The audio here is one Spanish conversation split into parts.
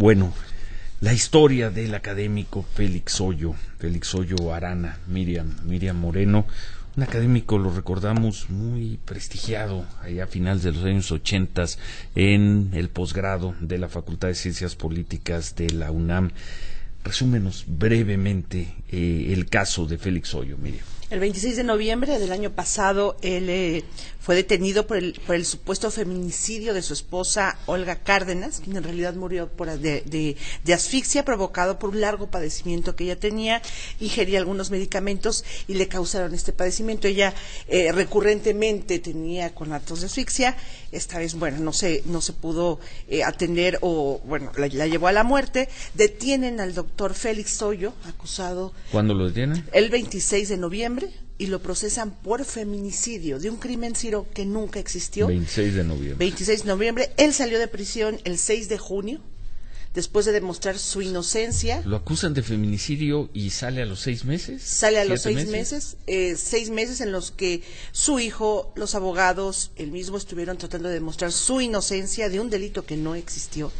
Bueno, la historia del académico Félix Hoyo Arana, Miriam Moreno, un académico, lo recordamos, muy prestigiado allá a finales de los años 80 en el posgrado de la Facultad de Ciencias Políticas de la UNAM. Resúmenos brevemente el caso de Félix Hoyo, Miriam. El 26 de noviembre del año pasado, él fue detenido por el supuesto feminicidio de su esposa Olga Cárdenas, quien en realidad murió de asfixia provocado por un largo padecimiento que ella tenía. Ingería algunos medicamentos y le causaron este padecimiento. Ella recurrentemente tenía conatos de asfixia. Esta vez, no se pudo atender la llevó a la muerte. Detienen al doctor Félix Hoyo, acusado. ¿Cuándo lo detienen? El 26 de noviembre. Y lo procesan por feminicidio de un crimen, Ciro, que nunca existió. 26 de noviembre. 26 de noviembre. Él salió de prisión el 6 de junio, después de demostrar su inocencia. ¿Lo acusan de feminicidio y sale a los 6 meses? Sale a los 6 meses. 6 meses en los que su hijo, los abogados, él mismo estuvieron tratando de demostrar su inocencia de un delito que no existió.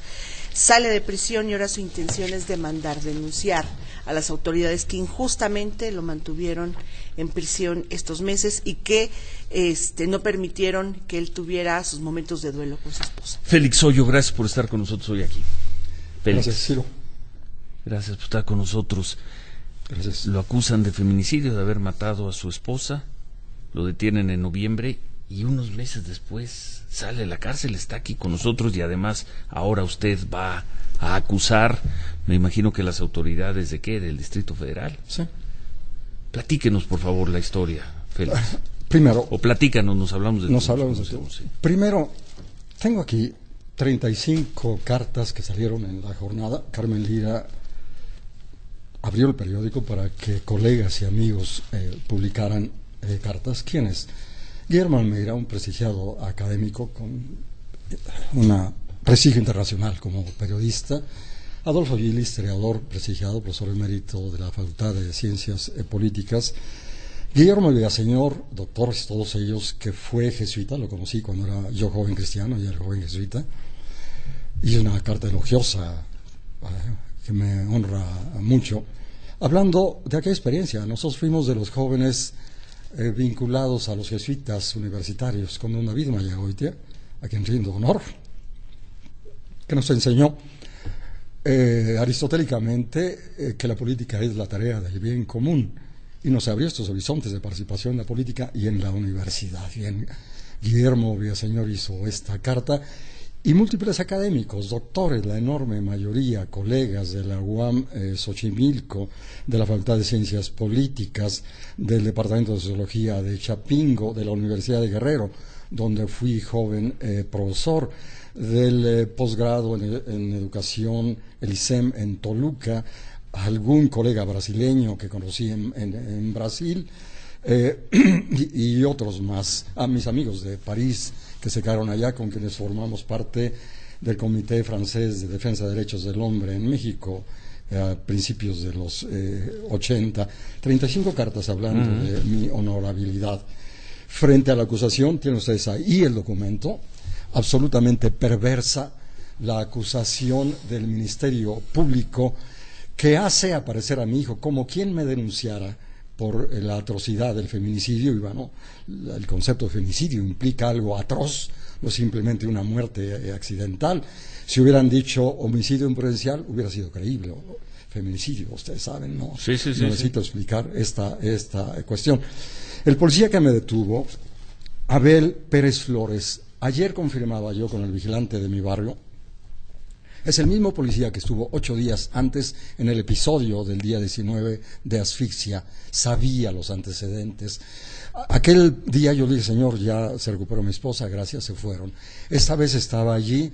Sale de prisión y ahora su intención es denunciar a las autoridades que injustamente lo mantuvieron en prisión estos meses y que no permitieron que él tuviera sus momentos de duelo con su esposa. Félix Hoyo, gracias por estar con nosotros hoy aquí. Félix. Gracias, Ciro. Gracias por estar con nosotros. Gracias. Lo acusan de feminicidio, de haber matado a su esposa. Lo detienen en noviembre y unos meses después sale de la cárcel, está aquí con nosotros y además ahora usted va a acusar, me imagino que las autoridades de ¿qué? ¿Del Distrito Federal? Sí. Platíquenos, por favor, la historia, Félix. Primero. O platícanos, nos hablamos de todo. Sí. Primero, tengo aquí 35 cartas que salieron en la jornada. Carmen Lira abrió el periódico para que colegas y amigos publicaran cartas. ¿Quiénes? Guillermo Almeida, un prestigiado académico con un prestigio internacional como periodista. Adolfo Gil, historiador prestigiado, profesor emérito de la Facultad de Ciencias Políticas. Guillermo Villaseñor, doctores todos ellos, que fue jesuita, lo conocí cuando era yo joven cristiano y él joven jesuita. Y una carta elogiosa que me honra mucho. Hablando de aquella experiencia, nosotros fuimos de los jóvenes vinculados a los jesuitas universitarios con don David Mayagoitia, a quien rindo honor, que nos enseñó aristotélicamente que la política es la tarea del bien común y nos abrió estos horizontes de participación en la política y en la universidad. Bien, Guillermo Villaseñor hizo esta carta y múltiples académicos, doctores, la enorme mayoría, colegas de la UAM Xochimilco, de la Facultad de Ciencias Políticas, del Departamento de Sociología de Chapingo, de la Universidad de Guerrero, donde fui joven profesor, del posgrado en educación, el ICEM en Toluca, algún colega brasileño que conocí en Brasil, y otros más, a mis amigos de París que se quedaron allá, con quienes formamos parte del Comité Francés de Defensa de Derechos del Hombre en México a principios de los 80. 35 cartas hablando de mi honorabilidad. Frente a la acusación, tienen ustedes ahí el documento, absolutamente perversa, la acusación del Ministerio Público que hace aparecer a mi hijo como quien me denunciara por la atrocidad del feminicidio. Y bueno, el concepto de feminicidio implica algo atroz, no simplemente una muerte accidental. Si hubieran dicho homicidio imprudencial, hubiera sido creíble. Feminicidio, ustedes saben, ¿no? Sí, no necesito explicar esta cuestión. El policía que me detuvo, Abel Pérez Flores, ayer confirmaba yo con el vigilante de mi barrio, es el mismo policía que estuvo 8 días antes en el episodio del día 19 de asfixia, sabía los antecedentes. Aquel día yo le dije, señor, ya se recuperó mi esposa, gracias, se fueron. Esta vez estaba allí,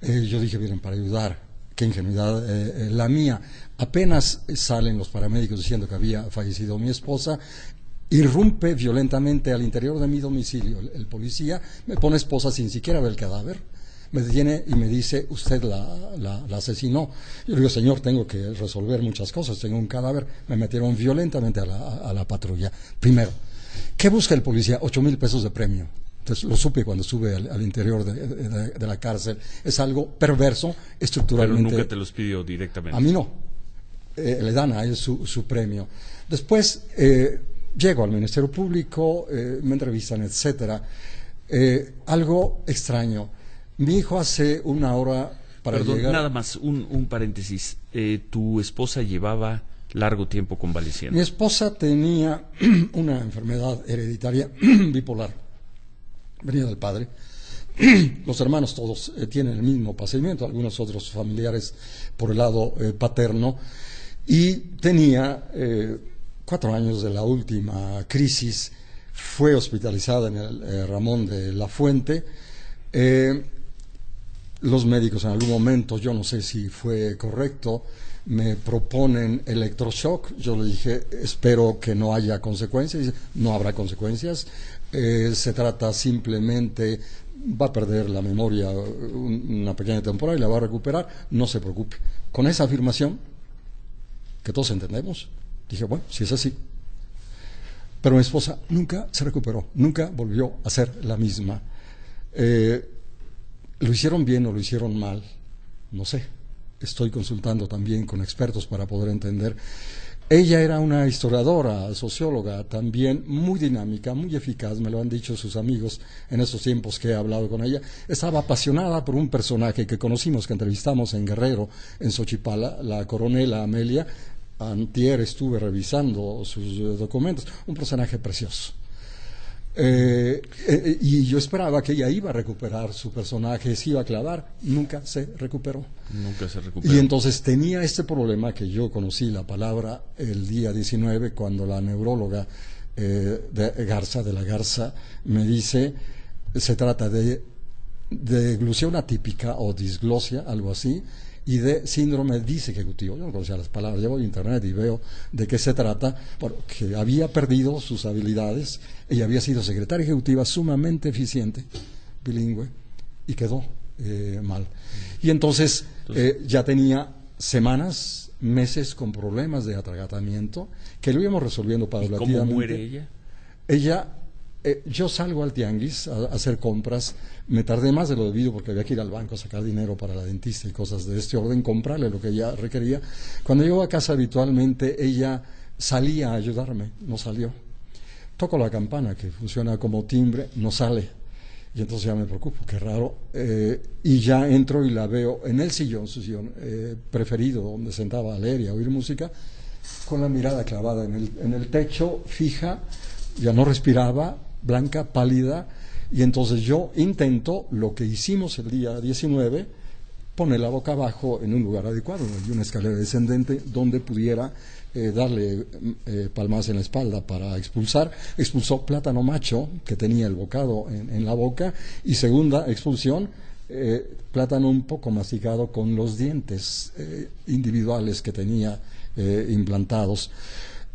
yo dije, vienen para ayudar, qué ingenuidad la mía. Apenas salen los paramédicos diciendo que había fallecido mi esposa, irrumpe violentamente al interior de mi domicilio el policía, me pone esposa sin siquiera ver el cadáver, me detiene y me dice, usted la asesinó. Yo le digo, señor, tengo que resolver muchas cosas, tengo un cadáver. Me metieron violentamente a la patrulla. Primero, ¿qué busca el policía? 8,000 pesos de premio. Entonces lo supe cuando estuve al interior de la cárcel. Es algo perverso estructuralmente. Pero nunca te los pidió directamente. A mí no. Le dan a él su premio. Después llego al Ministerio Público, me entrevistan, etcétera. Algo extraño. Mi hijo hace una hora para Perdón, llegar... nada más, un paréntesis. Tu esposa llevaba largo tiempo convaleciendo. Mi esposa tenía una enfermedad hereditaria bipolar. Venía del padre. Los hermanos todos tienen el mismo padecimiento, algunos otros familiares por el lado paterno. Y tenía 4 años de la última crisis. Fue hospitalizada en el Ramón de la Fuente. Los médicos en algún momento, yo no sé si fue correcto, me proponen electroshock. Yo le dije, espero que no haya consecuencias. Dice, no habrá consecuencias. Se trata simplemente, va a perder la memoria una pequeña temporada y la va a recuperar. No se preocupe. Con esa afirmación, que todos entendemos, dije, bueno, si es así. Pero mi esposa nunca se recuperó, nunca volvió a ser la misma. ¿Lo hicieron bien o lo hicieron mal? No sé. Estoy consultando también con expertos para poder entender. Ella era una historiadora, socióloga, también muy dinámica, muy eficaz, me lo han dicho sus amigos en estos tiempos que he hablado con ella. Estaba apasionada por un personaje que conocimos, que entrevistamos en Guerrero, en Xochipala, la coronela Amelia. Antier estuve revisando sus documentos, un personaje precioso. Y yo esperaba que ella iba a recuperar su personaje, se iba a clavar, nunca se recuperó. Nunca se recuperó. Y entonces tenía este problema que yo conocí la palabra el día 19 cuando la neuróloga de la Garza me dice, se trata de deglución atípica o disglosia, algo así, y de síndrome disejecutivo. Yo no conocía las palabras, llevo a internet y veo de qué se trata, porque había perdido sus habilidades. Ella había sido secretaria ejecutiva sumamente eficiente, bilingüe, y quedó mal. Y entonces ya tenía semanas, meses con problemas de atragantamiento, que lo íbamos resolviendo paulatinamente. ¿Y cómo muere ella? Ella... yo salgo al tianguis a hacer compras, me tardé más de lo debido porque había que ir al banco a sacar dinero para la dentista y cosas de este orden, comprarle lo que ella requería. Cuando llego a casa habitualmente ella salía a ayudarme, no salió. Toco la campana que funciona como timbre, no sale. Y entonces ya me preocupo, qué raro. Y ya entro y la veo en el sillón, su sillón preferido, donde sentaba a leer y a oír música, con la mirada clavada en el techo, fija, ya no respiraba, blanca, pálida, y entonces yo intento lo que hicimos el día 19, poner la boca abajo en un lugar adecuado, y una escalera descendente donde pudiera darle palmadas en la espalda para expulsar. Expulsó plátano macho, que tenía el bocado en la boca, y segunda expulsión, plátano un poco masticado con los dientes individuales que tenía implantados.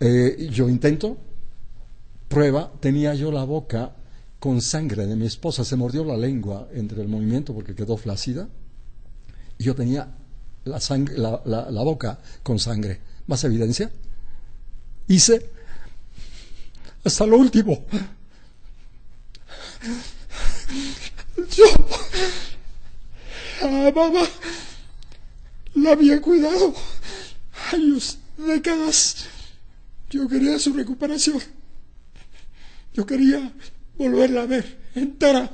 Yo intento, prueba, tenía yo la boca con sangre de mi esposa, se mordió la lengua entre el movimiento porque quedó flácida, y yo tenía la boca con sangre. ¿Más evidencia? Hice hasta lo último. Yo a mamá la había cuidado años, décadas. Yo quería su recuperación. Yo quería volverla a ver entera.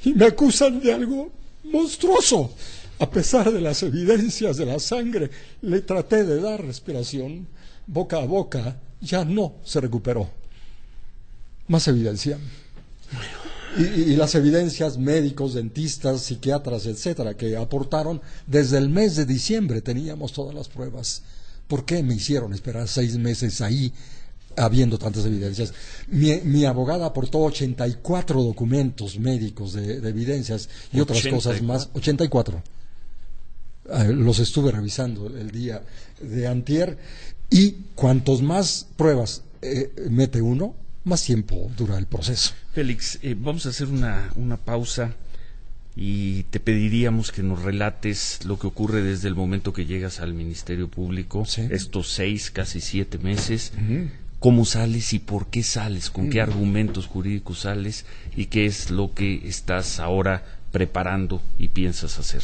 Y me acusan de algo monstruoso. A pesar de las evidencias de la sangre, le traté de dar respiración boca a boca, ya no se recuperó. Más evidencia. Y las evidencias médicos, dentistas, psiquiatras, etcétera, que aportaron desde el mes de diciembre, teníamos todas las pruebas. ¿Por qué me hicieron esperar 6 meses ahí, habiendo tantas evidencias? Mi abogada aportó 84 documentos médicos de evidencias y otras cosas más. 84. Los estuve revisando el día de antier, y cuantos más pruebas mete uno, más tiempo dura el proceso. Félix, vamos a hacer una pausa y te pediríamos que nos relates lo que ocurre desde el momento que llegas al Ministerio Público, sí, estos 6, casi 7 meses. cómo sales y por qué sales, con qué argumentos jurídicos sales y qué es lo que estás ahora preparando y piensas hacer.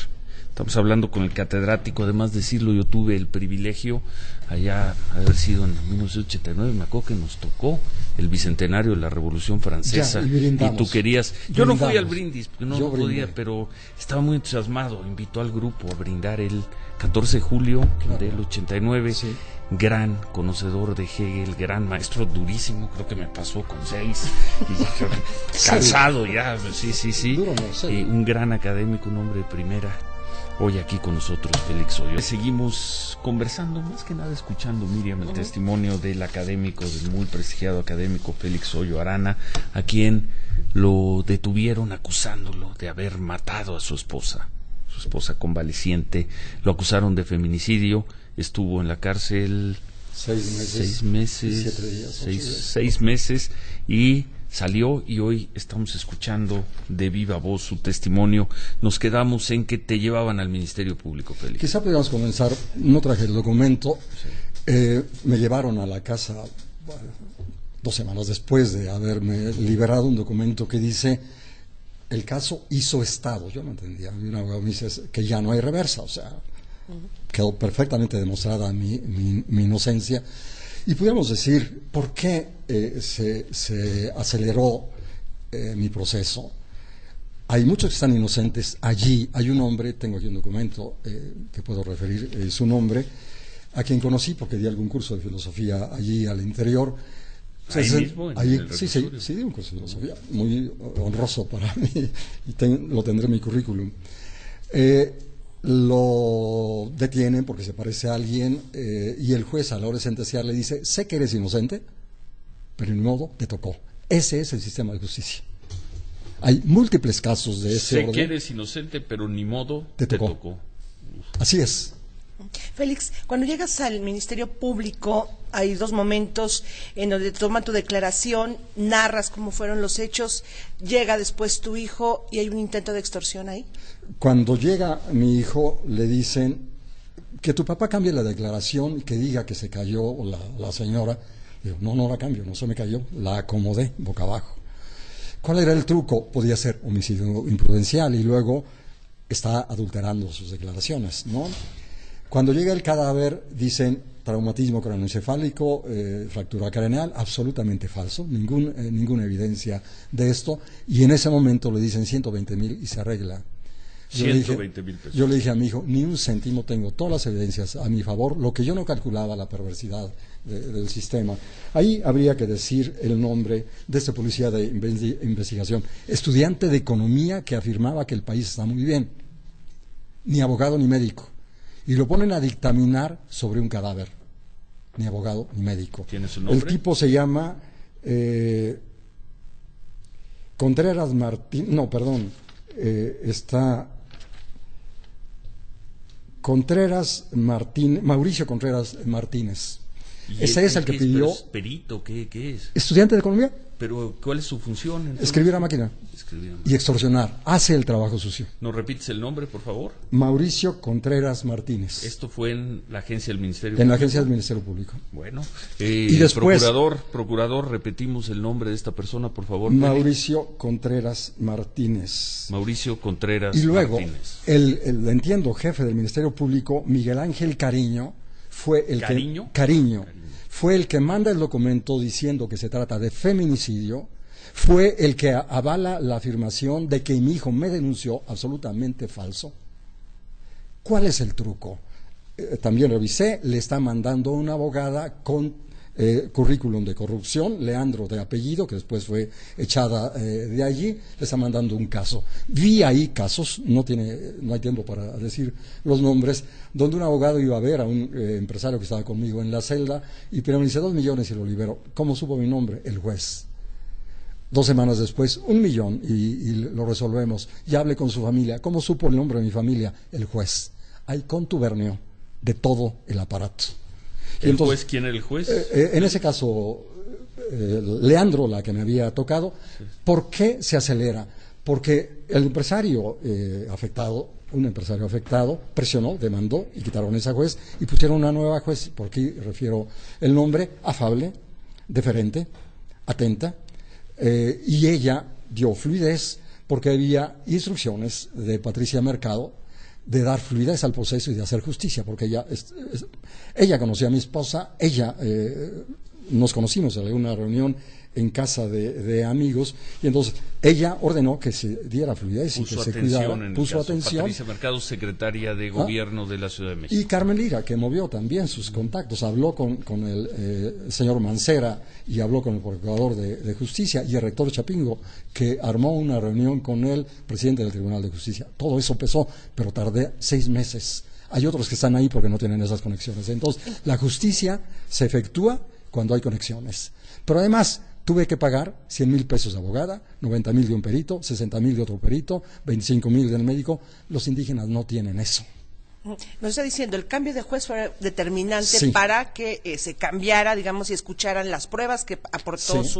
Estamos hablando con el catedrático, además de decirlo, yo tuve el privilegio, allá, haber sido en 1989, me acuerdo que nos tocó el bicentenario de la Revolución Francesa, y tú querías, yo no fui al brindis, porque no podía, pero estaba muy entusiasmado, invitó al grupo a brindar el 14 de julio del 89, sí. Gran conocedor de Hegel, gran maestro, durísimo, creo que me pasó con 6, cansado ya, sí, duro, no, un gran académico, un hombre de primera. Hoy aquí con nosotros Félix Hoyo. Seguimos conversando, más que nada escuchando, Miriam, el testimonio del académico, del muy prestigiado académico Félix Hoyo Arana, a quien lo detuvieron acusándolo de haber matado a su esposa convaleciente. Lo acusaron de feminicidio, estuvo en la cárcel 6 meses, 6 meses y salió, y hoy estamos escuchando de viva voz su testimonio. Nos quedamos en que te llevaban al Ministerio Público, Félix. Quizá podríamos comenzar, no traje el documento, me llevaron a la casa 2 semanas después de haberme liberado un documento que dice, el caso hizo estado. Yo no entendía, y un abogado me dice que ya no hay reversa, o sea, quedó perfectamente demostrada mi inocencia. Y pudiéramos decir, ¿por qué se aceleró mi proceso? Hay muchos que están inocentes. Allí hay un hombre, tengo aquí un documento que puedo referir, su nombre, a quien conocí porque di algún curso de filosofía allí al interior. ¿Ahí mismo? Sí, di un curso de filosofía, muy honroso para mí, y lo tendré en mi currículum. Lo detienen porque se parece a alguien y el juez a la hora de sentenciar le dice, sé que eres inocente, pero ni modo, te tocó. Ese es el sistema de justicia. Hay múltiples casos de ese orden. Sé que eres inocente, pero ni modo, te tocó. Así es. Félix, cuando llegas al Ministerio Público hay 2 momentos en donde toman tu declaración, narras cómo fueron los hechos, llega después tu hijo y hay un intento de extorsión ahí. Cuando llega mi hijo le dicen que tu papá cambie la declaración y que diga que se cayó la señora. Digo, no la cambio, no se me cayó, la acomodé boca abajo. ¿Cuál era el truco? Podía ser homicidio imprudencial y luego está adulterando sus declaraciones, ¿no? Cuando llega el cadáver, dicen traumatismo craneoencefálico, fractura craneal, absolutamente falso, ninguna evidencia de esto, y en ese momento le dicen 120,000 y se arregla. 120,000 pesos. Yo le dije a mi hijo, ni un céntimo, tengo todas las evidencias a mi favor, lo que yo no calculaba, la perversidad del sistema. Ahí habría que decir el nombre de este policía de investigación, estudiante de economía que afirmaba que el país está muy bien, ni abogado ni médico. Y lo ponen a dictaminar sobre un cadáver, ni abogado ni médico. ¿Tiene su nombre? El tipo se llama Contreras Martín, no, perdón, está Contreras Martín, Mauricio Contreras Martínez. Ese es el que pidió. ¿Es perito? ¿Qué es? Estudiante de economía. ¿Pero cuál es su función? Entonces? Escribir a máquina. Y extorsionar. Hace el trabajo sucio. ¿Nos repites el nombre, por favor? Mauricio Contreras Martínez. Esto fue en la agencia del Ministerio Público. En la agencia del Ministerio Público. Bueno. Y después, procurador, repetimos el nombre de esta persona, por favor. Mauricio Contreras Martínez. Mauricio Contreras Martínez. Y luego, Martínez. el entiendo, jefe del Ministerio Público, Miguel Ángel Cariño, fue el Cariño. Fue el que manda el documento diciendo que se trata de feminicidio, fue el que avala la afirmación de que mi hijo me denunció, absolutamente falso. ¿Cuál es el truco? También revisé, le está mandando una abogada con currículum de corrupción, Leandro de apellido, que después fue echada de allí, le está mandando un caso. Vi ahí casos, no hay tiempo para decir los nombres, donde un abogado iba a ver a un empresario que estaba conmigo en la celda y pero me dice 2 millones y lo liberó. ¿Cómo supo mi nombre? El juez. 2 semanas después, 1 millón y lo resolvemos. Ya hablé con su familia. ¿Cómo supo el nombre de mi familia? El juez. Hay contubernio de todo el aparato. ¿El juez? ¿Quién era el juez? En ese caso, Leandro, la que me había tocado. ¿Por qué se acelera? Porque el empresario un empresario afectado, presionó, demandó y quitaron esa juez y pusieron una nueva juez, por aquí refiero el nombre, afable, deferente, atenta, y ella dio fluidez porque había instrucciones de Patricia Mercado de dar fluidez al proceso y de hacer justicia, porque ella conocía a mi esposa, nos conocimos en una reunión en casa de amigos, y entonces ella ordenó que se diera fluidez y que se cuidara, puso atención. Patricia Mercado, secretaria de Gobierno de la Ciudad de México. Y Carmen Lira, que movió también sus contactos, habló con el señor Mancera y habló con el Procurador de Justicia y el rector Chapingo, que armó una reunión con el presidente del Tribunal de Justicia. Todo eso pesó, pero tardé 6 meses. Hay otros que están ahí porque no tienen esas conexiones. Entonces, la justicia se efectúa cuando hay conexiones. Pero además, tuve que pagar 100,000 pesos de abogada, 90,000 de un perito, 60,000 de otro perito, 25,000 del médico. Los indígenas no tienen eso. Nos está diciendo, el cambio de juez fue determinante Sí. para que se cambiara, digamos, y escucharan las pruebas que aportó Sí.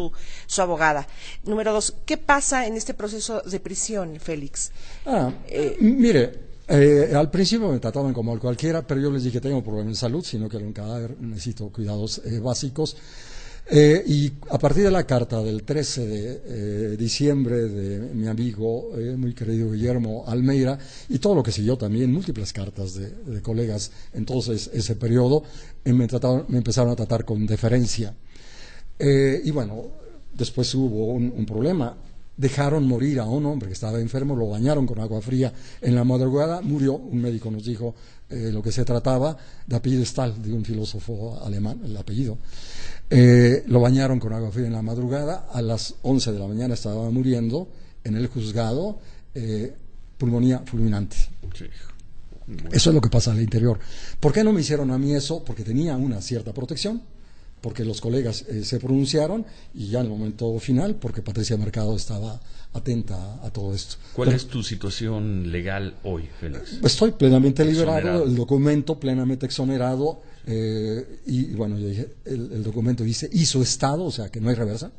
su abogada. Número 2, ¿qué pasa en este proceso de prisión, Félix? Mire, al principio me trataban como a cualquiera, pero yo les dije, tengo problemas de salud, sino que era un cadáver, necesito cuidados básicos. Y a partir de la carta del 13 de diciembre de mi amigo, muy querido Guillermo Almeida, y todo lo que siguió también, múltiples cartas de colegas, entonces ese periodo, me empezaron a tratar con deferencia. Y bueno, después hubo un problema. Dejaron morir a un hombre que estaba enfermo, lo bañaron con agua fría en la madrugada, murió. Un médico nos dijo lo que se trataba, de apellido Stahl, de un filósofo alemán, el apellido. Lo bañaron con agua fría en la madrugada, a las 11 de la mañana estaba muriendo en el juzgado, pulmonía fulminante. Sí. Eso es lo que pasa al interior. ¿Por qué no me hicieron a mí eso? Porque tenía una cierta protección, porque los colegas se pronunciaron, y ya en el momento final, porque Patricia Mercado estaba atenta a todo esto. ¿Cuál es tu situación legal hoy, Félix? Estoy plenamente liberado, Exonerado. el documento plenamente exonerado, y bueno, yo dije, el documento dice hizo estado, o sea que no hay reversa,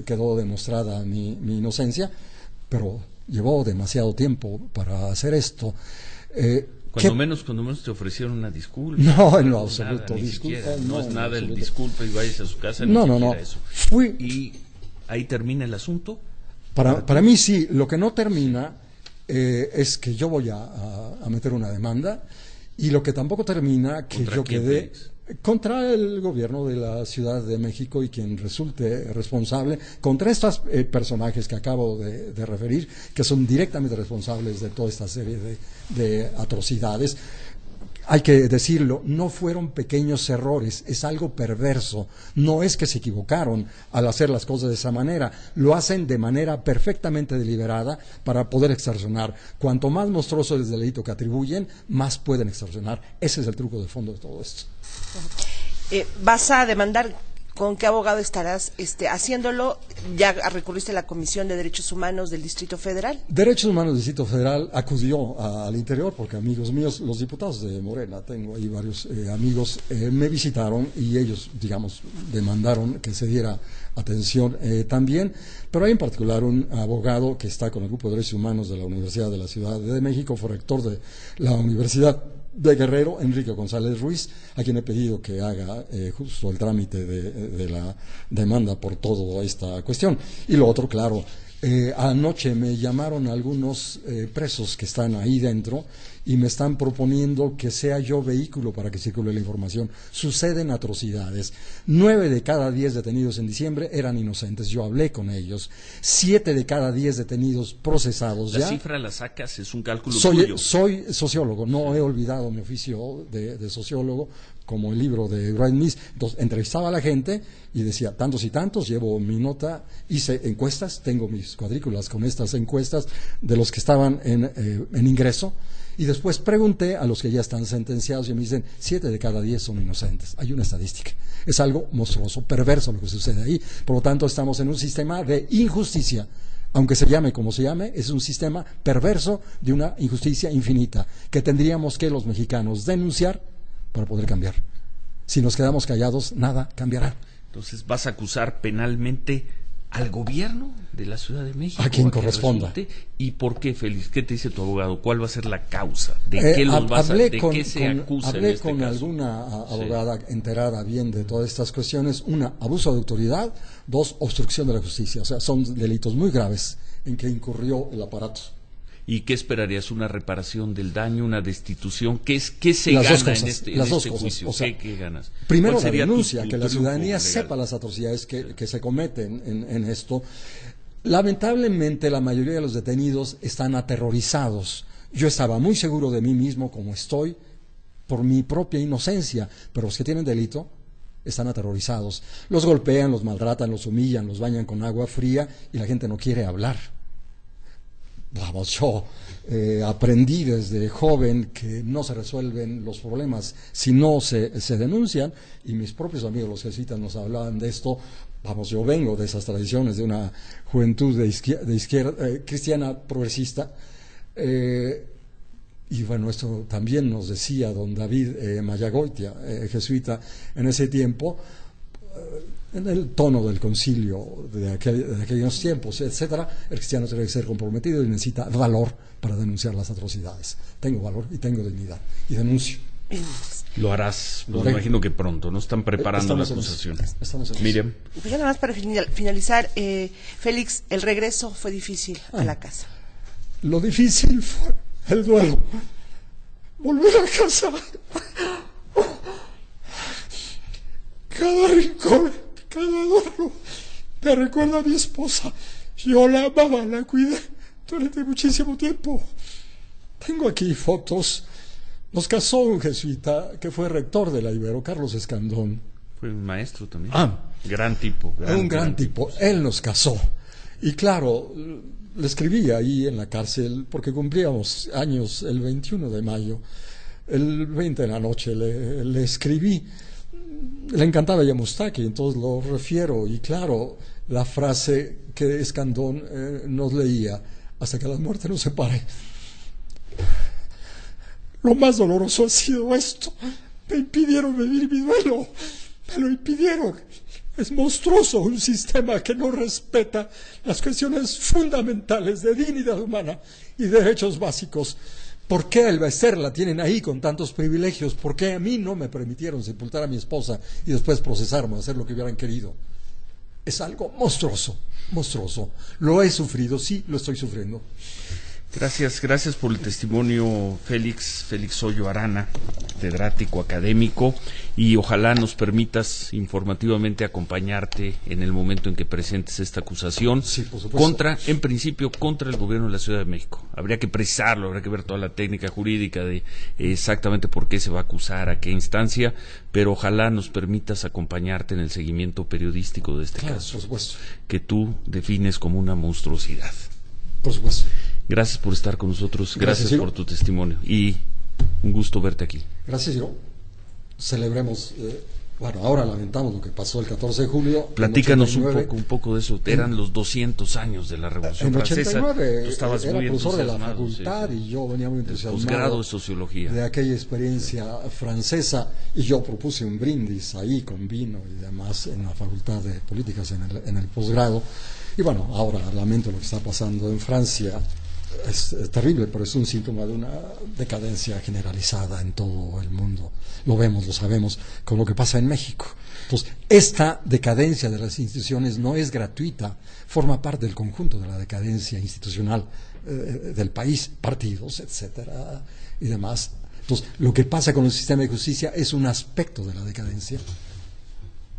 quedó demostrada mi inocencia, pero llevó demasiado tiempo para hacer esto. Cuando menos te ofrecieron una disculpa. No, en lo Nada, absoluto, ni disculpa. siquiera. No es en nada lo el absoluto. disculpa y vayas a su casa, No, ni no, siquiera no. eso. Fui, Y ahí termina el asunto. para mí sí, lo que no termina es que yo voy a meter una demanda, y lo que tampoco termina que ¿Contra yo quién, quedé Félix? contra el gobierno de la Ciudad de México y quien resulte responsable, contra estos personajes que acabo de referir, que son directamente responsables de toda esta serie de atrocidades. Hay que decirlo, no fueron pequeños errores, es algo perverso. No es que se equivocaron al hacer las cosas de esa manera, lo hacen de manera perfectamente deliberada para poder extorsionar. Cuanto más monstruoso es el delito que atribuyen, más pueden extorsionar. Ese es el truco de fondo de todo esto. ¿Vas a demandar? ¿Con qué abogado estarás haciéndolo? ¿Ya recurriste a la Comisión de Derechos Humanos del Distrito Federal? Derechos Humanos del Distrito Federal acudió al interior porque amigos míos, los diputados de Morena, tengo ahí varios amigos, me visitaron y ellos, digamos, demandaron que se diera atención también, pero hay en particular un abogado que está con el Grupo de Derechos Humanos de la Universidad de la Ciudad de México, fue rector de la Universidad de Guerrero, Enrique González Ruiz, a quien he pedido que haga justo el trámite de la demanda por toda esta cuestión. Y lo otro, claro, anoche me llamaron algunos presos que están ahí dentro y me están proponiendo que sea yo vehículo para que circule la información. Suceden atrocidades. 9 de cada 10 detenidos en diciembre eran inocentes. Yo hablé con ellos. 7 de cada 10 detenidos procesados La ya. cifra la sacas, es un cálculo tuyo. Soy sociólogo, no he olvidado mi oficio de sociólogo, como el libro de Wright Mills. Entonces, entrevistaba a la gente y decía, tantos y tantos, llevo mi nota, hice encuestas, tengo mis cuadrículas con estas encuestas de los que estaban en ingreso, y después pregunté a los que ya están sentenciados y me dicen, 7 de cada 10 son inocentes. Hay una estadística. Es algo monstruoso, perverso lo que sucede ahí. Por lo tanto, estamos en un sistema de injusticia. Aunque se llame como se llame, es un sistema perverso de una injusticia infinita que tendríamos que los mexicanos denunciar para poder cambiar. Si nos quedamos callados, nada cambiará. Entonces vas a acusar penalmente al gobierno de la Ciudad de México. A quien que corresponda. resulte. ¿Y por qué, Félix? ¿Qué te dice tu abogado? ¿Cuál va a ser la causa? ¿De qué los vas hablé de con, qué se acusa en hablé este con caso? alguna abogada enterada bien de todas estas cuestiones. Una, abuso de autoridad. Dos, obstrucción de la justicia. O sea, son delitos muy graves en que incurrió el aparato. ¿Y qué esperarías? ¿Una reparación del daño, una destitución? ¿Qué se Las gana dos cosas, en este las dos juicio? cosas. O sea, ¿Qué ganas? Primero ¿Cuál la sería denuncia, tu que la triunfo ciudadanía legal? sepa las atrocidades que se cometen en esto. Lamentablemente la mayoría de los detenidos están aterrorizados. Yo estaba muy seguro de mí mismo como estoy por mi propia inocencia, pero los que tienen delito están aterrorizados. Los golpean, los maltratan, los humillan, los bañan con agua fría y la gente no quiere hablar. Vamos, yo aprendí desde joven que no se resuelven los problemas si no se denuncian, y mis propios amigos los jesuitas nos hablaban de esto. Vamos, yo vengo de esas tradiciones de una juventud de izquierda cristiana progresista, y bueno, esto también nos decía don David Mayagoitia, jesuita en ese tiempo, en el tono del concilio de aquellos tiempos, etcétera. El cristiano tiene que ser comprometido y necesita valor para denunciar las atrocidades. Tengo valor y tengo dignidad y denuncio. Lo harás, pues Lo me haré. imagino que pronto, ¿no? Están preparando la Estamos en eso. acusación. Estamos en eso. Miriam. Pues ya nada más para finalizar, Félix, el regreso fue difícil a la casa. Lo difícil fue el duelo. Volver a casa. Cada rincón, cada adorno me recuerda a mi esposa. Yo la amaba, la cuidé durante muchísimo tiempo. Tengo aquí fotos. Nos casó un jesuita que fue rector de la Ibero, Carlos Escandón. Fue un maestro también. Ah. Gran tipo. Un gran tipo. Él nos casó. Y claro, le escribí ahí en la cárcel, porque cumplíamos años el 21 de mayo. El 20 de la noche le escribí. Le encantaba Yamustaki, entonces lo refiero. Y claro, la frase que Escandón nos leía: hasta que la muerte nos separe. Lo más doloroso ha sido esto. Me impidieron vivir mi duelo. Me lo impidieron. Es monstruoso un sistema que no respeta las cuestiones fundamentales de dignidad humana y derechos básicos. ¿Por qué el Bester la tienen ahí con tantos privilegios? ¿Por qué a mí no me permitieron sepultar a mi esposa y después procesarme, hacer lo que hubieran querido? Es algo monstruoso, monstruoso. Lo he sufrido, sí, lo estoy sufriendo. Gracias por el testimonio, Félix Hoyo Arana, catedrático académico, y ojalá nos permitas informativamente acompañarte en el momento en que presentes esta acusación. Sí, por supuesto. En principio, contra el gobierno de la Ciudad de México. Habría que precisarlo, habría que ver toda la técnica jurídica de exactamente por qué se va a acusar, a qué instancia, pero ojalá nos permitas acompañarte en el seguimiento periodístico de este caso, Por supuesto. que tú defines como una monstruosidad. Por supuesto. Gracias por estar con nosotros, gracias Ciro. por tu testimonio y un gusto verte aquí. Gracias, Ciro. Celebremos, bueno, ahora lamentamos lo que pasó el 14 de julio. Platícanos en 89, un poco de eso. Eran los 200 años de la Revolución En Francesa. 89 Tú estabas era muy profesor de la entusiasmado, facultad, sí. y yo venía muy entusiasmado Posgrado de Sociología. de aquella experiencia francesa, y yo propuse un brindis ahí con vino y demás en la Facultad de Políticas en el posgrado. Y bueno, ahora lamento lo que está pasando en Francia. Es terrible, pero es un síntoma de una decadencia generalizada en todo el mundo. Lo vemos, lo sabemos, con lo que pasa en México. Entonces, esta decadencia de las instituciones no es gratuita, forma parte del conjunto de la decadencia institucional del país, partidos, etcétera, y demás. Entonces, lo que pasa con el sistema de justicia es un aspecto de la decadencia.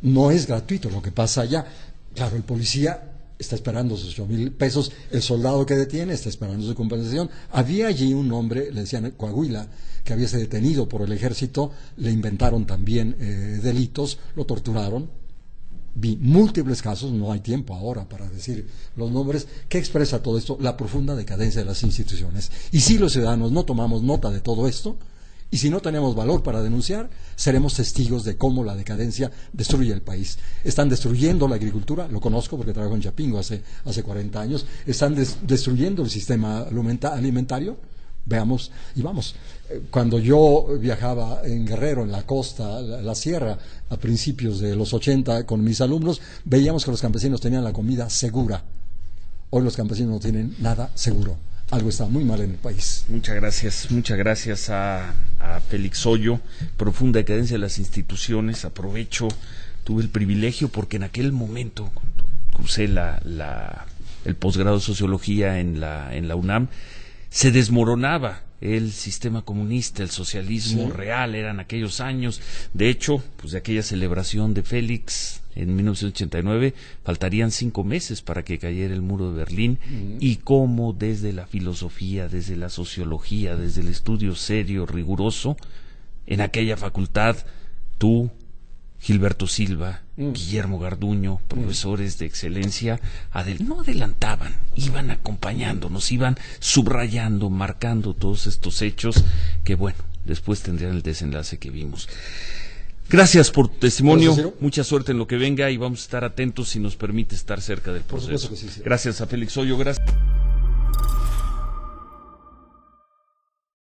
No es gratuito lo que pasa allá. Claro, el policía está esperando sus 8,000 pesos, el soldado que detiene está esperando su compensación. Había allí un hombre, le decían Coahuila, que había sido detenido por el ejército, le inventaron también delitos, lo torturaron. Vi múltiples casos, no hay tiempo ahora para decir los nombres, que expresa todo esto, la profunda decadencia de las instituciones. Y si los ciudadanos no tomamos nota de todo esto, y si no tenemos valor para denunciar, seremos testigos de cómo la decadencia destruye el país. Están destruyendo la agricultura, lo conozco porque trabajo en Chapingo hace 40 años, están destruyendo el sistema alimentario, Veamos, y vamos, cuando yo viajaba en Guerrero, en la costa, la sierra, a principios de los 80 con mis alumnos, veíamos que los campesinos tenían la comida segura. Hoy los campesinos no tienen nada seguro. Algo está muy mal en el país. Muchas gracias a Félix Hoyo. Profunda decadencia de las instituciones. Aprovecho, tuve el privilegio porque en aquel momento, cuando cursé el posgrado de Sociología en la UNAM, se desmoronaba el sistema comunista, el socialismo real, eran aquellos años. De hecho, pues de aquella celebración de Félix en 1989, faltarían 5 meses para que cayera el muro de Berlín, y cómo desde la filosofía, desde la sociología, desde el estudio serio, riguroso, en aquella facultad, tú, Gilberto Silva, Guillermo Garduño, profesores de excelencia, no adelantaban, iban acompañándonos, iban subrayando, marcando todos estos hechos que, bueno, después tendrían el desenlace que vimos. Gracias por tu testimonio, mucha suerte en lo que venga y vamos a estar atentos si nos permite estar cerca del proceso. Por supuesto que sí. Gracias a Félix Hoyo, gracias.